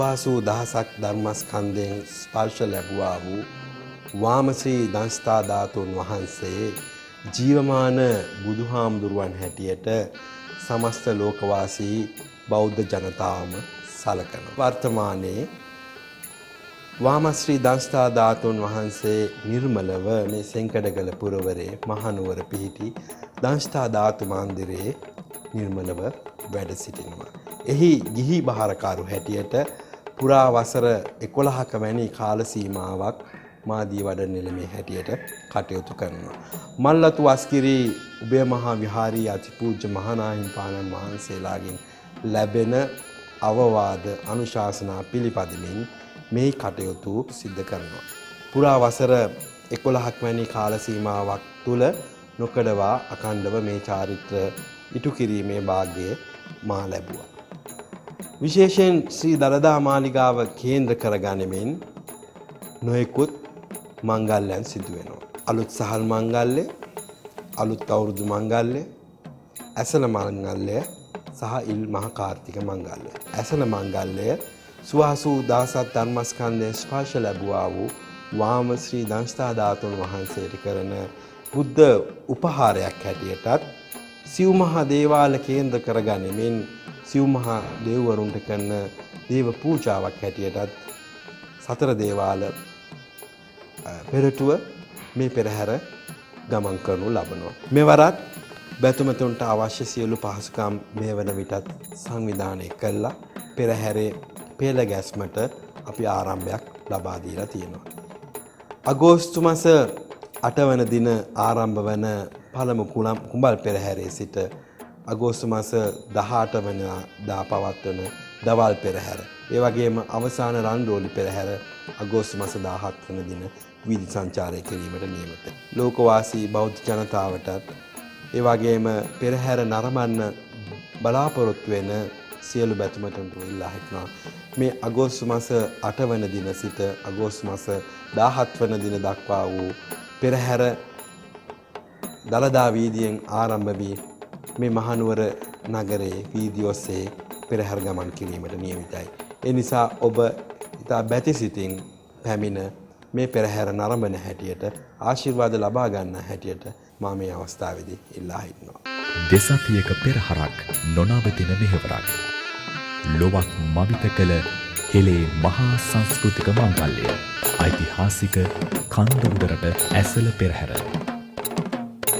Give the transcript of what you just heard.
වාසු දහසක් ධර්මස්කන්ධයෙන් ස්පර්ශ ලැබුවා වූ වාමශ්‍රී දංස්ථා ධාතුන් වහන්සේ ජීවමාන බුදුහාමුදුරුවන් හැටියට සමස්ත ලෝකවාසී බෞද්ධ ජනතාවම සලකන. වර්තමානයේ වාමශ්‍රී දංස්ථා ධාතුන් වහන්සේ නිර්මලව මේ සෙන්කඩගල පුරවරේ මහනුවර පිහිටි දංස්ථා ධාතු මන්දිරයේ නිර්මලව වැඩ සිටිනවා. එහි ගිහි බහරකාරු හැටියට පුරා වසර 11ක වැනි කාල සීමාවක් මාදී වඩ නිලමේ හැටියට කටයුතු කරනවා. මල්ලතු වස්කිරි උභය මහා විහාරී අතිපූජ්‍ය මහානාහිමිපාණන් වහන්සේලාගෙන් ලැබෙන අවවාද අනුශාසනා පිළිපදිමින් මේ කටයුතු සිද්ධ කරනවා. පුරා වසර 11ක් වැනි කාල සීමාවක් තුල නොකඩවා අඛණ්ඩව මේ චාරිත්‍ර ඉටු කිරීමේ වාග්ය මා ලැබුවා. විශේෂයෙන් ශ්‍රී දළදා මාලිගාව කේන්ද්‍ර කරගනිමින් නොයෙකුත් මංගල්‍යයන් සිදු වෙනවා. අලුත් සහල් මංගල්‍ය, අලුත් අවුරුදු මංගල්‍ය, ඇසළ මංගල්‍ය සහ ඉල් මහ කාර්තික මංගල්‍ය. ඇසළ මංගල්‍ය සුවාසු දහසක් ධර්මස්කන්ධයෙන් ස්පර්ශ ලැබුවා වූ වාමශ්‍රී දංස්ථා ධාතුන් වහන්සේට කරන බුද්ධ උපහාරයක් හැටියටත් සිව් මහා දේවාල කේන්ද්‍ර කරගනිමින් සිව් මහා දේවවරුන්ට කරන දේව පූජාවක් හැටියටත් සතර දේවාල පෙරටුව මේ පෙරහැර ගමන් කරනු ලබනවා. මෙවරත් බැතුමතුන්ට අවශ්‍ය සියලු පහසුකම් මේ වන විටත් සංවිධානය කළා. පෙරහැරේ පෙළ ගැස්මට අපි ආරම්භයක් ලබා දීලා තියෙනවා. අගෝස්තු මාස 8 වන දින ආරම්භ වන පළමු කුඹල් පෙරහැරේ සිට අගෝස්තු මාස 18 වෙනිදා පවත්වන දවල් පෙරහැර, ඒ වගේම අවසාන රන්රෝලි පෙරහැර අගෝස්තු මාස 17 වන දින වීදි සංචාරය කිරීමට නියමිතයි. ලෝකවාසී බෞද්ධ ජනතාවටත් ඒ වගේම පෙරහැර නරඹන්න බලාපොරොත්තු වෙන සියලු බැතිමතුන්ට ඉල්ලා හිටනවා. මේ අගෝස්තු මාස 8 වන දින සිට අගෝස්තු මාස 17 වන දින දක්වා වූ පෙරහැර දළදා වීදියෙන් ආරම්භ වී මේ මහනුවර නගරයේ වීදි ඔස්සේ පෙරහැර ගමන් කිරීමට නියමිතයි. ඒ නිසා ඔබ ඉතා බැති සිතින් පැමිණ මේ පෙරහැර නරඹන හැටියට ආශිර්වාද ලබා ගන්න හැටියට මා මේ අවස්ථාවේදී ඉල්ලා හිටිනවා. දෙසතියක පෙරහරක් නොනවතින මෙහෙවරක්. ලොවක් මවිත කළ හෙළේ මහා සංස්කෘතික මංගල්‍ය ඓතිහාසික කන්දමුදරට ඇසළ පෙරහැර